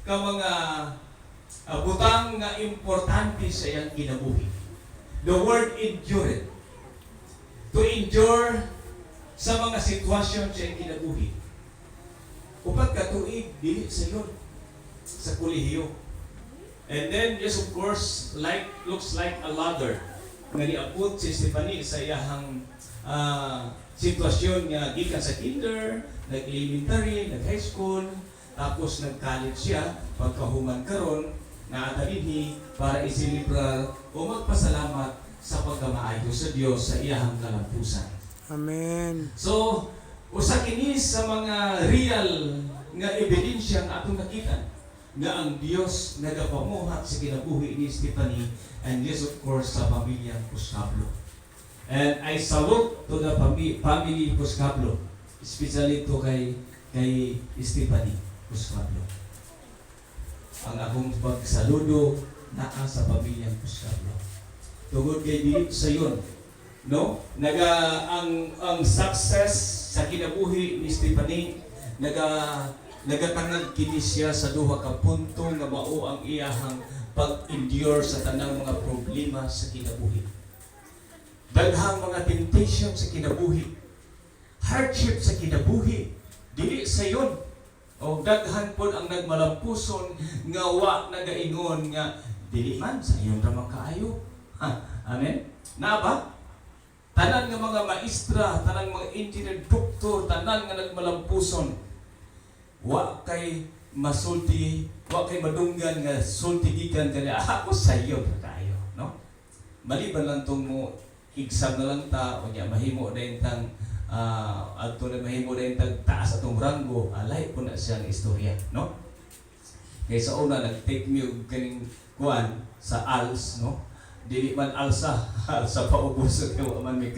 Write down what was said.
ka mga butang nga importante sa iyang kinabuhi. The word endure. To endure sa mga sitwasyon sa iyang kinabuhi. Upat ka tuig, dili sa yun, sa kolehiyo. And then, yes, of course, looks like a ladder. Nga niabot si Stephanie sa iyahang sitwasyon nga gikan sa kinder, nag-elementary, nag-high school, tapos nag-college siya, pagkahuman karon na atalinhi para isilibrar o magpasalamat sa pagkamaayo sa Diyos sa iyahang kalampusan. Amen. So, usa kini sa mga real nga ebidensya nga atong nakita nga ang Dios nagapamuhat sa kinabuhi ni Stephanie and yes, of course, sa pamilya Puscablo. And I salute to the family Puscablo, especially to kay Stephanie Puscablo. Ang akong pagsaludo naa sa pamilya Puscablo. Tungod kay dili sa yon, no? Ang success sa kinabuhi ni Stephanie nagatangad kini siya sa duha ka punto nga mao ang iyahang pag-endure sa tanang mga problema sa kinabuhi. Daghang mga temptation sa kinabuhi, hardship sa kinabuhi, dili sa yon. O daghan pod ang nagmalampuson nga wa nagaingon nga dili man sa iyon ra man kaayo. Amen. Na ba? Tanan nga mga maestra, tanan mga engineer, doktor, tanan nga nagmalampuson, wa kay masulti, wa kay madunggan nga sulti gikan kani ako sayo tayo, no? Maliban lang tong mo exam na lang ta o nya mahimo na intang adto na mahimo na intang taas atong ranggo, alay po na siyang istorya, no? Kay sa una nag-take me og kaning kuan sa ALS, no? Dili man alsa, alsa pa ubos kay wa man